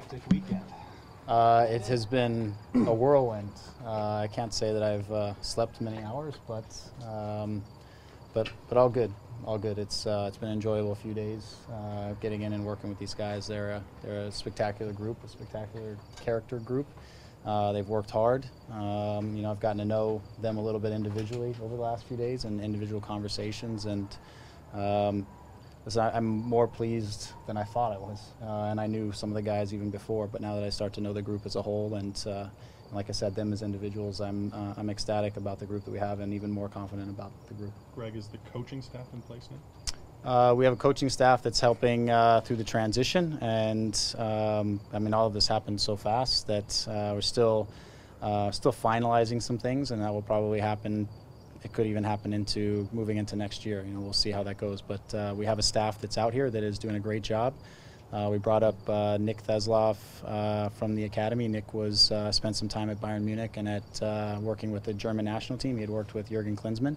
hectic weekend? It has been a whirlwind. I can't say that I've slept many hours, but all good. All good. It's been an enjoyable few days getting in and working with these guys. They're a spectacular group, a spectacular character group. They've worked hard. I've gotten to know them a little bit individually over the last few days and individual conversations, and I'm more pleased than I thought I was. And I knew some of the guys even before, but now that I start to know the group as a whole, and like I said, them as individuals, I'm ecstatic about the group that we have, and even more confident about the group. Greg, is the coaching staff in place now? We have a coaching staff that's helping through the transition, and all of this happened so fast that we're still finalizing some things, and that will probably happen. It could even happen into moving into next year. We'll see how that goes. But we have a staff that's out here that is doing a great job. We brought up Nick Thesloff from the academy. Nick was spent some time at Bayern Munich and at working with the German national team. He had worked with Jurgen Klinsmann.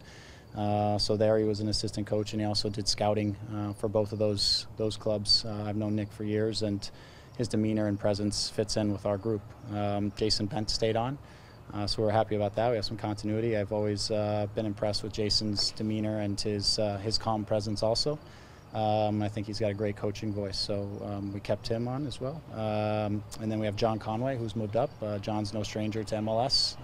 So there he was an assistant coach, and he also did scouting for both of those clubs. I've known Nick for years, and his demeanor and presence fits in with our group. Jason Pent stayed on. So we're happy about that. We have some continuity. I've always been impressed with Jason's demeanor and his calm presence also. I think he's got a great coaching voice, so we kept him on as well. And then we have John Conway, who's moved up. John's no stranger to MLS.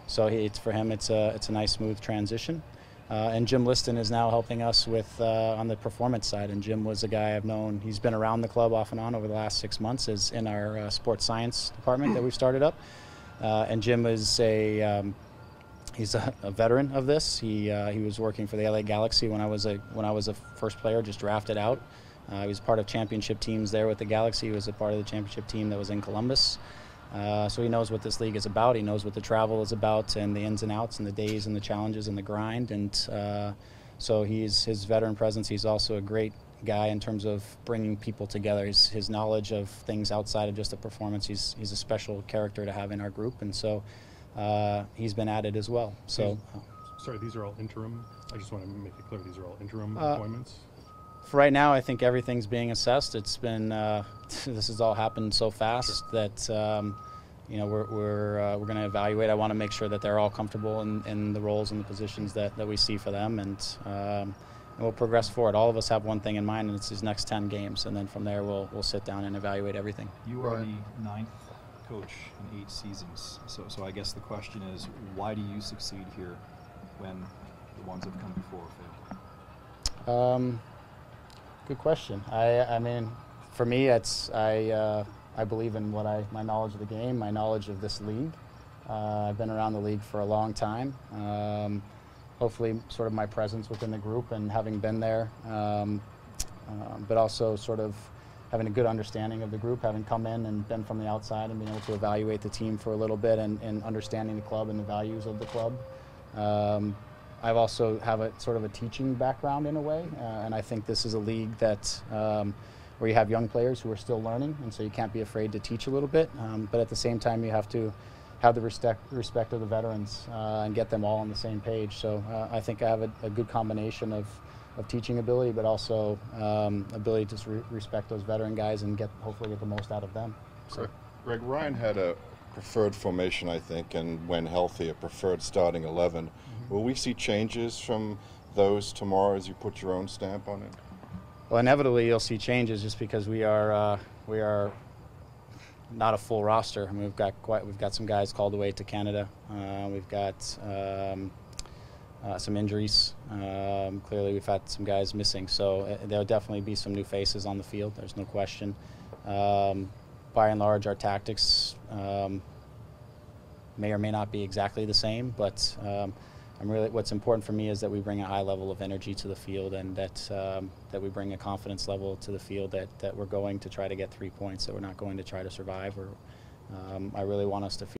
So for him, it's a nice, smooth transition. And Jim Liston is now helping us with on the performance side. And Jim was a guy I've known. He's been around the club off and on over the last 6 months as in our sports science department that we've started up. And Jim is he's a veteran of this. He was working for the LA Galaxy when I was a first player, just drafted out. He was part of championship teams there with the Galaxy. He was a part of the championship team that was in Columbus. So he knows what this league is about. He knows what the travel is about and the ins and outs and the days and the challenges and the grind. And so his veteran presence. He's also a great guy in terms of bringing people together. His knowledge of things outside of just a performance. He's a special character to have in our group, and so he's been added as well. So, sorry, these are all interim. I just want to make it clear these are all interim appointments. For right now, I think everything's being assessed. It's been this has all happened so fast that we're going to evaluate. I want to make sure that they're all comfortable in the roles and the positions that we see for them, and we'll progress forward. All of us have one thing in mind, and it's these next 10 games, and then from there we'll sit down and evaluate everything. You are the 9th coach in 8 seasons, so I guess the question is, why do you succeed here when the ones that have come before fail? Good question. I mean, for me, I believe in my knowledge of the game, my knowledge of this league. I've been around the league for a long time. Hopefully sort of my presence within the group and having been there, but also sort of having a good understanding of the group, having come in and been from the outside and being able to evaluate the team for a little bit and understanding the club and the values of the club. I've also have a sort of a teaching background in a way, and I think this is a league that where you have young players who are still learning, and so you can't be afraid to teach a little bit, but at the same time you have to have the respect of the veterans and get them all on the same page. So I think I have a good combination of teaching ability, but also ability to respect those veteran guys and hopefully get the most out of them. So. Greg, Ryan had a preferred formation, I think, and when healthy, a preferred starting 11. Mm-hmm. Will we see changes from those tomorrow as you put your own stamp on it? Well, inevitably you'll see changes just because we are not a full roster. I mean, we've got some guys called away to Canada. We've got some injuries. Clearly, we've had some guys missing. So there'll definitely be some new faces on the field. There's no question. By and large, our tactics may or may not be exactly the same, but what's important for me is that we bring a high level of energy to the field, and that we bring a confidence level to the field that we're going to try to get 3 points, that we're not going to try to survive. I really want us to feel